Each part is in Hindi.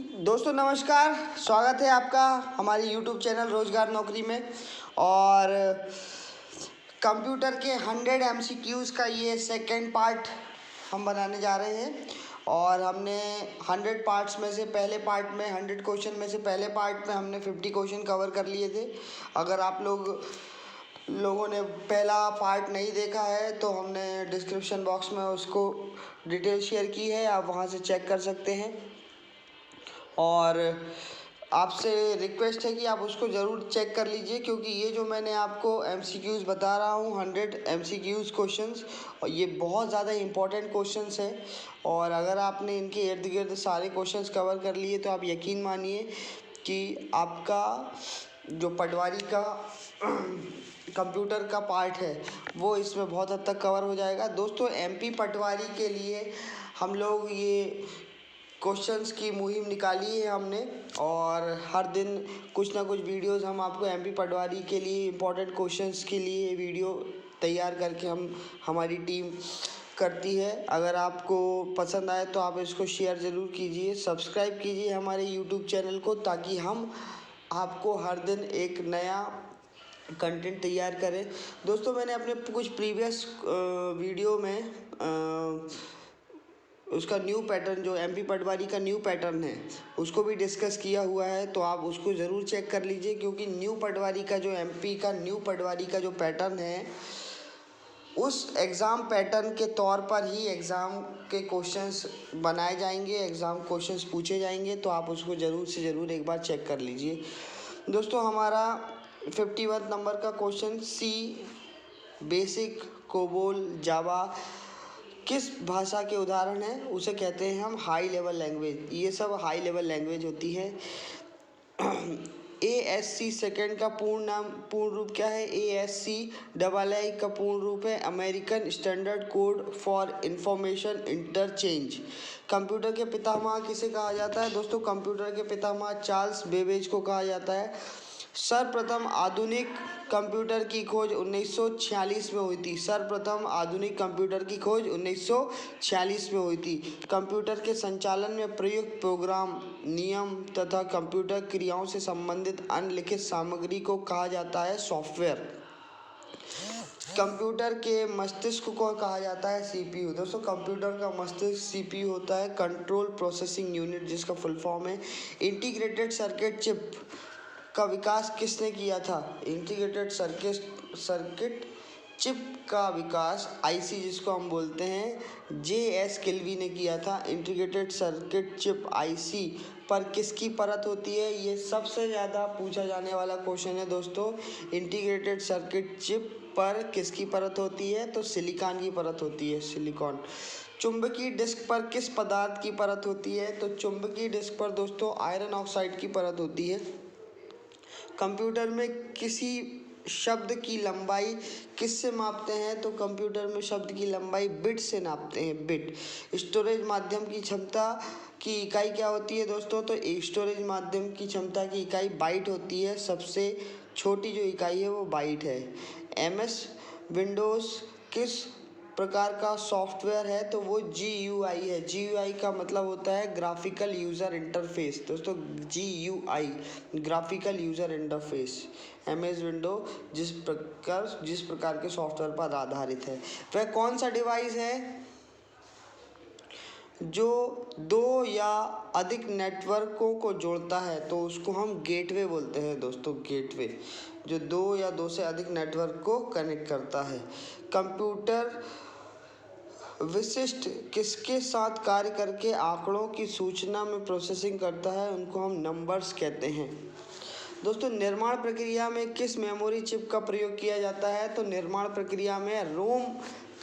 दोस्तों नमस्कार, स्वागत है आपका हमारी यूट्यूब चैनल रोजगार नौकरी में। और कंप्यूटर के 100 MCQs का ये सेकंड पार्ट हम बनाने जा रहे हैं। और हमने 100 पार्ट्स में से पहले पार्ट में 100 क्वेश्चन में से पहले पार्ट में हमने 50 क्वेश्चन कवर कर लिए थे। अगर आप लोगों ने पहला पार्ट नहीं देखा है तो हमने डिस्क्रिप्शन बॉक्स में उसको डिटेल शेयर की है, आप वहाँ से चेक कर सकते हैं। और आपसे रिक्वेस्ट है कि आप उसको ज़रूर चेक कर लीजिए, क्योंकि ये जो मैंने आपको MCQs बता रहा हूँ 100 MCQs क्वेश्चंस, और ये बहुत ज़्यादा इम्पोर्टेंट क्वेश्चंस है। और अगर आपने इनके इर्द गिर्द सारे क्वेश्चंस कवर कर लिए तो आप यकीन मानिए कि आपका जो पटवारी का कंप्यूटर का पार्ट है वो इसमें बहुत हद तक कवर हो जाएगा। दोस्तों MP पटवारी के लिए हम लोग ये क्वेश्चंस की मुहिम निकाली है हमने, और हर दिन कुछ ना कुछ वीडियोस हम आपको MP पटवारी के लिए इम्पोर्टेंट क्वेश्चंस के लिए वीडियो तैयार करके हमारी टीम करती है। अगर आपको पसंद आए तो आप इसको शेयर ज़रूर कीजिए, सब्सक्राइब कीजिए हमारे यूट्यूब चैनल को, ताकि हम आपको हर दिन एक नया कंटेंट तैयार करें। दोस्तों मैंने अपने कुछ प्रीवियस वीडियो में उसका न्यू पैटर्न, जो MP पटवारी का न्यू पैटर्न है, उसको भी डिस्कस किया हुआ है, तो आप उसको ज़रूर चेक कर लीजिए। क्योंकि न्यू पटवारी का जो MP का न्यू पटवारी का जो पैटर्न है, उस एग्ज़ाम पैटर्न के तौर पर ही एग्ज़ाम के क्वेश्चंस बनाए जाएंगे, एग्ज़ाम क्वेश्चंस पूछे जाएंगे, तो आप उसको ज़रूर से ज़रूर एक बार चेक कर लीजिए। दोस्तों हमारा 51 नंबर का क्वेश्चन, C बेसिक कोबोल जावा किस भाषा के उदाहरण है, उसे कहते हैं हम हाई लेवल लैंग्वेज। ये सब हाई लेवल लैंग्वेज होती है। ASC सेकेंड का पूर्ण रूप क्या है? ASCII का पूर्ण रूप है American standard code for information interchange. Computer के पितामह किसे कहा जाता है? दोस्तों कंप्यूटर के पितामह चार्ल्स बेबेज को कहा जाता है। सर्वप्रथम आधुनिक कंप्यूटर की खोज 1946 में हुई थी। सर्वप्रथम आधुनिक कंप्यूटर की खोज 1946 में हुई थी। कंप्यूटर के संचालन में प्रयुक्त प्रोग्राम, नियम तथा कंप्यूटर क्रियाओं से संबंधित अन्य लिखित सामग्री को कहा जाता है सॉफ्टवेयर। कंप्यूटर के मस्तिष्क को कहा जाता है CPU। दोस्तों कंप्यूटर का मस्तिष्क CPU होता है, कंट्रोल प्रोसेसिंग यूनिट, जिसका फुल फॉर्म है। इंटीग्रेटेड सर्किट चिप का विकास किसने किया था? इंटीग्रेटेड सर्किट चिप का विकास IC जिसको हम बोलते हैं JS किल्वी ने किया था। इंटीग्रेटेड सर्किट चिप IC पर किसकी परत होती है? ये सबसे ज़्यादा पूछा जाने वाला क्वेश्चन है दोस्तों। इंटीग्रेटेड सर्किट चिप पर किसकी परत होती है? तो सिलिकॉन की परत होती है, सिलिकॉन। चुंबकीय डिस्क पर किस पदार्थ की परत होती है? तो चुंबकीय डिस्क पर दोस्तों आयरन ऑक्साइड की परत होती है। कंप्यूटर में किसी शब्द की लंबाई किससे मापते हैं? तो कंप्यूटर में शब्द की लंबाई बिट से नापते हैं, बिट। स्टोरेज माध्यम की क्षमता की इकाई क्या होती है दोस्तों? तो स्टोरेज माध्यम की क्षमता की इकाई बाइट होती है। सबसे छोटी जो इकाई है वो बाइट है। MS विंडोज़ किस प्रकार का सॉफ्टवेयर है? तो वो GUI है। GUI का मतलब होता है ग्राफिकल यूज़र इंटरफेस। दोस्तों GUI graphical user interface. MS window जिस प्रकार के सॉफ्टवेयर पर आधारित है। वह कौन सा डिवाइस है जो दो या अधिक नेटवर्कों को जोड़ता है? तो उसको हम गेटवे बोलते हैं दोस्तों, गेटवे, जो दो या दो से अधिक नेटवर्क को कनेक्ट करता है। कंप्यूटर विशिष्ट किसके साथ कार्य करके आंकड़ों की सूचना में प्रोसेसिंग करता है? उनको हम नंबर्स कहते हैं। दोस्तों निर्माण प्रक्रिया में किस मेमोरी चिप का प्रयोग किया जाता है? तो निर्माण प्रक्रिया में रोम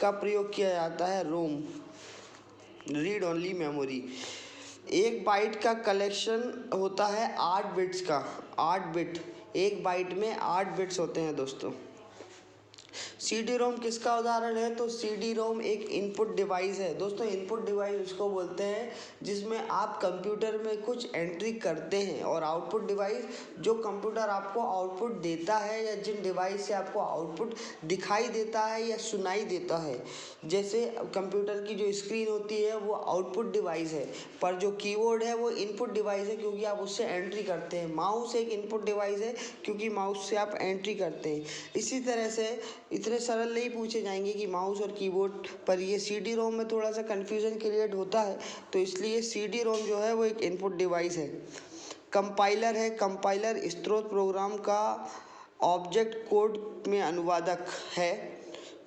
का प्रयोग किया जाता है, रोम, रीड ओनली मेमोरी। एक बाइट का कलेक्शन होता है 8 बिट्स का, 8 बिट। एक बाइट में 8 बिट्स होते हैं दोस्तों। सी डी रोम किसका उदाहरण है? तो सी डी रोम एक इनपुट डिवाइस है दोस्तों। इनपुट डिवाइस उसको बोलते हैं जिसमें आप कंप्यूटर में कुछ एंट्री करते हैं, और आउटपुट डिवाइस जो कंप्यूटर आपको आउटपुट देता है या जिन डिवाइस से आपको आउटपुट दिखाई देता है या सुनाई देता है। जैसे कंप्यूटर की जो स्क्रीन होती है वो आउटपुट डिवाइस है, पर जो कीबोर्ड है वो इनपुट डिवाइस है क्योंकि आप उससे एंट्री करते हैं। माउस एक इनपुट डिवाइस है क्योंकि माउस से आप एंट्री करते हैं। इसी तरह से इतने सरल नहीं पूछे जाएंगे कि माउस और कीबोर्ड पर। ये सी डी रोम में थोड़ा सा कन्फ्यूज़न क्रिएट होता है, तो इसलिए सी डी रोम जो है वो एक इनपुट डिवाइस है। कंपाइलर है, कंपाइलर स्रोत प्रोग्राम का ऑब्जेक्ट कोड में अनुवादक है।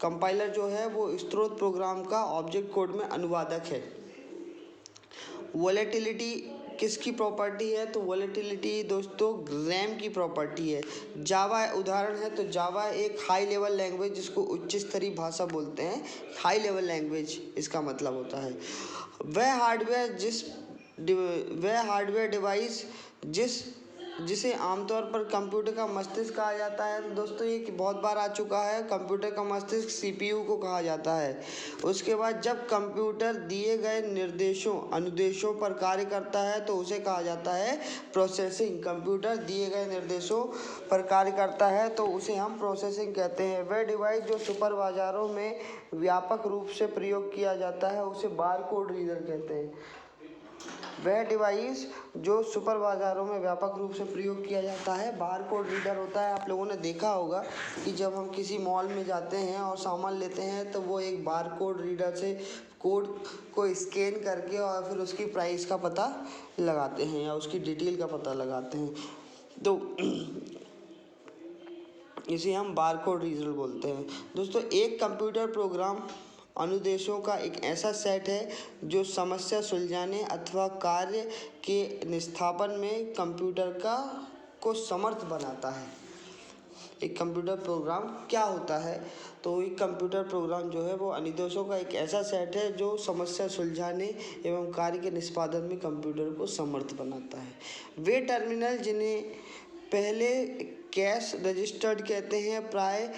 कंपाइलर जो है वो स्रोत प्रोग्राम का ऑब्जेक्ट कोड में अनुवादक है। वोलेटिलिटी किसकी प्रॉपर्टी है? तो वोलेटिलिटी दोस्तों रैम की प्रॉपर्टी है। जावा उदाहरण है, तो जावा एक हाई लेवल लैंग्वेज जिसको उच्च स्तरीय भाषा बोलते हैं, हाई लेवल लैंग्वेज इसका मतलब होता है। वह हार्डवेयर डिवाइस जिसे आमतौर पर कंप्यूटर का मस्तिष्क कहा जाता है। तो दोस्तों ये बहुत बार आ चुका है, कंप्यूटर का मस्तिष्क सीपीयू को कहा जाता है। उसके बाद जब कंप्यूटर दिए गए अनुदेशों पर कार्य करता है तो उसे कहा जाता है प्रोसेसिंग। कंप्यूटर दिए गए निर्देशों पर कार्य करता है तो उसे हम प्रोसेसिंग कहते हैं। वह डिवाइस जो सुपर बाजारों में व्यापक रूप से प्रयोग किया जाता है उसे बारकोड रीडर कहते हैं। वह डिवाइस जो सुपर बाज़ारों में व्यापक रूप से प्रयोग किया जाता है बारकोड रीडर होता है। आप लोगों ने देखा होगा कि जब हम किसी मॉल में जाते हैं और सामान लेते हैं तो वो एक बारकोड रीडर से कोड को स्कैन करके और फिर उसकी प्राइस का पता लगाते हैं या उसकी डिटेल का पता लगाते हैं, तो इसे हम बारकोड रीडर बोलते हैं। दोस्तों एक कंप्यूटर प्रोग्राम अनुदेशों का एक ऐसा सेट है जो समस्या सुलझाने अथवा कार्य के निष्पादन में कंप्यूटर को समर्थ बनाता है। एक कंप्यूटर प्रोग्राम क्या होता है? तो एक कंप्यूटर प्रोग्राम जो है वो अनुदेशों का एक ऐसा सेट है जो समस्या सुलझाने एवं कार्य के निष्पादन में कंप्यूटर को समर्थ बनाता है। वे टर्मिनल जिन्हें पहले कैश रजिस्टर्ड कहते हैं प्राय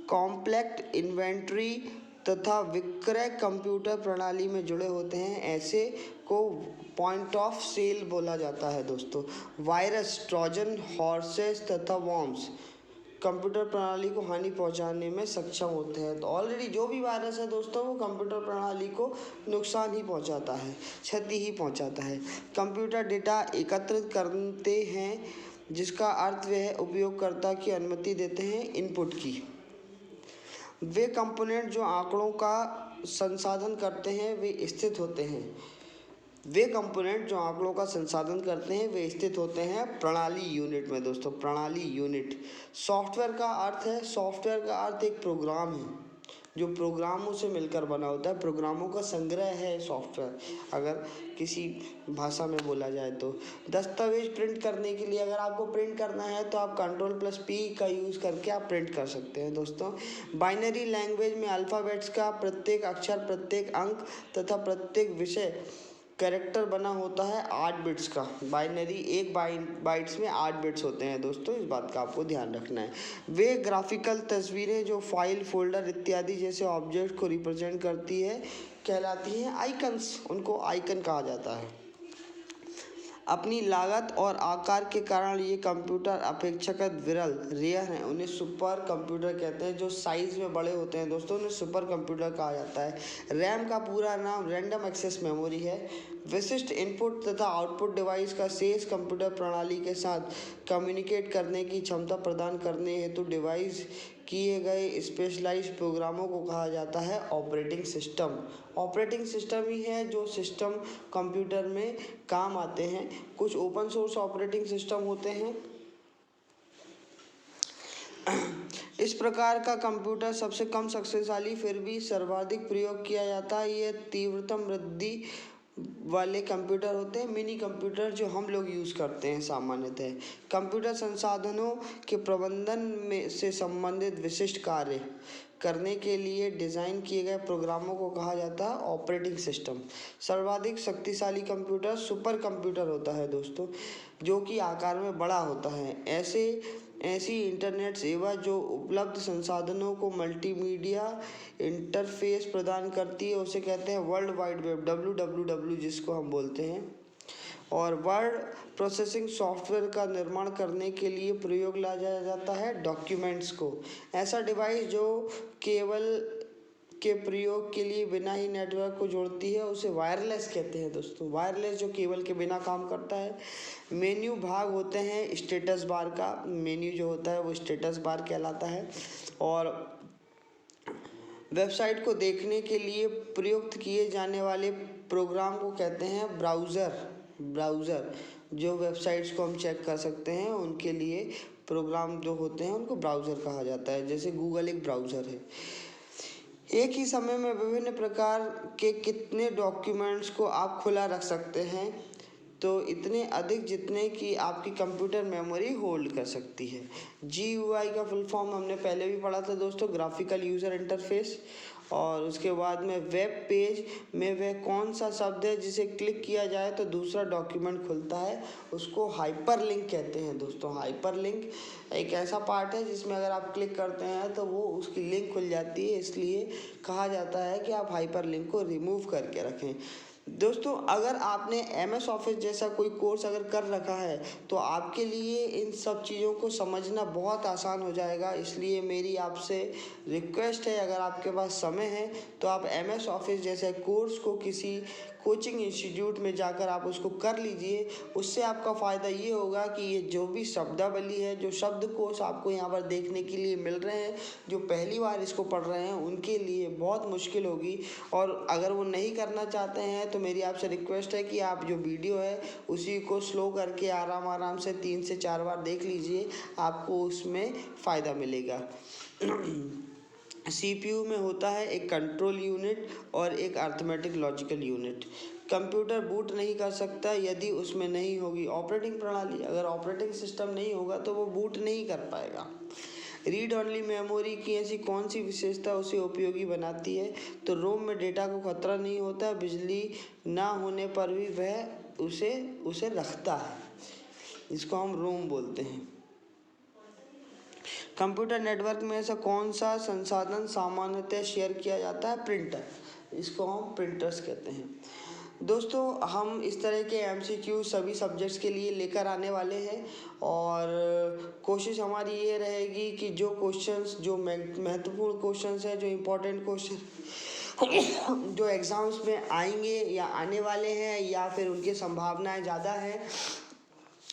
कॉम्प्लेक्स इन्वेंट्री तथा विक्रय कंप्यूटर प्रणाली में जुड़े होते हैं। ऐसे को पॉइंट ऑफ सेल बोला जाता है दोस्तों। वायरस, ट्रोजन हॉर्सेस तथा वॉर्म्स कंप्यूटर प्रणाली को हानि पहुंचाने में सक्षम होते हैं। तो ऑलरेडी जो भी वायरस है दोस्तों वो कंप्यूटर प्रणाली को नुकसान ही पहुंचाता है, क्षति ही पहुंचाता है। कंप्यूटर डेटा एकत्रित करते हैं जिसका अर्थ वह उपयोगकर्ता की अनुमति देते हैं इनपुट की। वे कंपोनेंट जो आंकड़ों का संसाधन करते हैं वे स्थित होते हैं। वे कंपोनेंट जो आंकड़ों का संसाधन करते हैं वे स्थित होते हैं प्रणाली यूनिट में दोस्तों। प्रणाली यूनिट सॉफ्टवेयर का अर्थ है, सॉफ्टवेयर का अर्थ एक प्रोग्राम है जो प्रोग्रामों से मिलकर बना होता है। प्रोग्रामों का संग्रह है सॉफ्टवेयर, अगर किसी भाषा में बोला जाए तो। दस्तावेज प्रिंट करने के लिए अगर आपको प्रिंट करना है तो आप Ctrl+P का यूज़ करके आप प्रिंट कर सकते हैं दोस्तों। बाइनरी लैंग्वेज में अल्फ़ाबेट्स का प्रत्येक अक्षर, प्रत्येक अंक तथा प्रत्येक विषय कैरेक्टर बना होता है 8 बिट्स का। बाइनरी एक बाइट्स में 8 बिट्स होते हैं दोस्तों, इस बात का आपको ध्यान रखना है। वे ग्राफिकल तस्वीरें जो फाइल, फोल्डर इत्यादि जैसे ऑब्जेक्ट को रिप्रेजेंट करती है कहलाती हैं आइकन्स। उनको आइकन कहा जाता है। अपनी लागत और आकार के कारण ये कंप्यूटर अपेक्षाकृत विरल रेयर हैं। उन्हें सुपर कंप्यूटर कहते हैं। जो साइज़ में बड़े होते हैं दोस्तों उन्हें सुपर कंप्यूटर कहा जाता है। रैम का पूरा नाम रैंडम एक्सेस मेमोरी है। विशिष्ट इनपुट तथा आउटपुट डिवाइस का शेष कंप्यूटर प्रणाली के साथ कम्युनिकेट करने की क्षमता प्रदान करने हेतु डिवाइस किए गए स्पेशलाइज्ड प्रोग्रामों को कहा जाता है ऑपरेटिंग सिस्टम। ऑपरेटिंग सिस्टम ही है जो सिस्टम कंप्यूटर में काम आते हैं। कुछ ओपन सोर्स ऑपरेटिंग सिस्टम होते हैं। इस प्रकार का कंप्यूटर सबसे कम शक्तिशाली फिर भी सर्वाधिक प्रयोग किया जाता है। ये तीव्रतम वृद्धि वाले कंप्यूटर होते हैं, मिनी कंप्यूटर जो हम लोग यूज़ करते हैं सामान्यतः। कंप्यूटर संसाधनों के प्रबंधन में से संबंधित विशिष्ट कार्य करने के लिए डिज़ाइन किए गए प्रोग्रामों को कहा जाता है ऑपरेटिंग सिस्टम। सर्वाधिक शक्तिशाली कंप्यूटर सुपर कंप्यूटर होता है दोस्तों, जो कि आकार में बड़ा होता है। ऐसे ऐसी इंटरनेट सेवा जो उपलब्ध संसाधनों को मल्टीमीडिया इंटरफेस प्रदान करती है उसे कहते हैं वर्ल्ड वाइड वेब, WWW जिसको हम बोलते हैं। और वर्ड प्रोसेसिंग सॉफ्टवेयर का निर्माण करने के लिए प्रयोग लाया जाता है डॉक्यूमेंट्स को। ऐसा डिवाइस जो केबल के प्रयोग के लिए बिना ही नेटवर्क को जोड़ती है उसे वायरलेस कहते हैं दोस्तों। वायरलेस जो केबल के बिना काम करता है। मेन्यू भाग होते हैं स्टेटस बार का, मेन्यू जो होता है वो स्टेटस बार कहलाता है। और वेबसाइट को देखने के लिए प्रयुक्त किए जाने वाले प्रोग्राम को कहते हैं ब्राउज़र। जो वेबसाइट्स को हम चेक कर सकते हैं उनके लिए प्रोग्राम जो होते हैं उनको ब्राउज़र कहा जाता है। जैसे गूगल एक ब्राउज़र है। एक ही समय में विभिन्न प्रकार के कितने डॉक्यूमेंट्स को आप खुला रख सकते हैं? तो इतने अधिक जितने कि आपकी कंप्यूटर मेमोरी होल्ड कर सकती है। GUI का फुल फॉर्म हमने पहले भी पढ़ा था दोस्तों, ग्राफिकल यूज़र इंटरफेस। और उसके बाद में वेब पेज में वह कौन सा शब्द है जिसे क्लिक किया जाए तो दूसरा डॉक्यूमेंट खुलता है, उसको हाइपरलिंक कहते हैं दोस्तों। हाइपरलिंक एक ऐसा पार्ट है जिसमें अगर आप क्लिक करते हैं तो वो उसकी लिंक खुल जाती है, इसलिए कहा जाता है कि आप हाइपरलिंक को रिमूव करके रखें। दोस्तों अगर आपने MS ऑफिस जैसा कोई कोर्स अगर कर रखा है तो आपके लिए इन सब चीज़ों को समझना बहुत आसान हो जाएगा। इसलिए मेरी आपसे रिक्वेस्ट है, अगर आपके पास समय है तो आप MS ऑफिस जैसे कोर्स को किसी कोचिंग इंस्टीट्यूट में जाकर आप उसको कर लीजिए। उससे आपका फ़ायदा ये होगा कि ये जो भी शब्दावली है, जो शब्दकोश आपको यहाँ पर देखने के लिए मिल रहे हैं, जो पहली बार इसको पढ़ रहे हैं उनके लिए बहुत मुश्किल होगी। और अगर वो नहीं करना चाहते हैं तो मेरी आपसे रिक्वेस्ट है कि आप जो वीडियो है उसी को स्लो करके आराम से 3 से 4 बार देख लीजिए, आपको उसमें फ़ायदा मिलेगा। CPU में होता है एक कंट्रोल यूनिट और एक arithmetic logical unit. Computer boot नहीं कर सकता यदि उसमें नहीं होगी ऑपरेटिंग प्रणाली। अगर ऑपरेटिंग सिस्टम नहीं होगा तो वो बूट नहीं कर पाएगा। रीड ओनली मेमोरी की ऐसी कौन सी विशेषता उसे उपयोगी बनाती है? तो रोम में डेटा को खतरा नहीं होता, बिजली ना होने पर भी वह उसे रखता है, इसको हम रोम बोलते हैं। कंप्यूटर नेटवर्क में ऐसा कौन सा संसाधन सामान्यतः शेयर किया जाता है? प्रिंटर, इसको हम प्रिंटर्स कहते हैं। दोस्तों हम इस तरह के MCQ सभी सब्जेक्ट्स के लिए लेकर आने वाले हैं और कोशिश हमारी ये रहेगी कि जो क्वेश्चंस, जो महत्वपूर्ण क्वेश्चंस हैं, जो इम्पोर्टेंट क्वेश्चन जो एग्ज़ाम्स में आएंगे या आने वाले हैं या फिर उनकी संभावनाएं ज़्यादा हैं,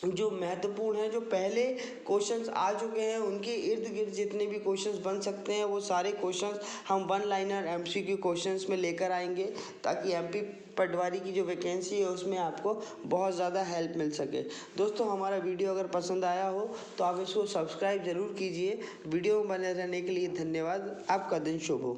जो महत्वपूर्ण है, जो पहले क्वेश्चंस आ चुके हैं उनके इर्द गिर्द जितने भी क्वेश्चंस बन सकते हैं वो सारे क्वेश्चंस हम 1 लाइनर MCQ क्वेश्चंस में लेकर आएंगे, ताकि MP पटवारी की जो वैकेंसी है उसमें आपको बहुत ज़्यादा हेल्प मिल सके। दोस्तों हमारा वीडियो अगर पसंद आया हो तो आप इसको सब्सक्राइब ज़रूर कीजिए। वीडियो में बने रहने के लिए धन्यवाद। आपका दिन शुभ हो।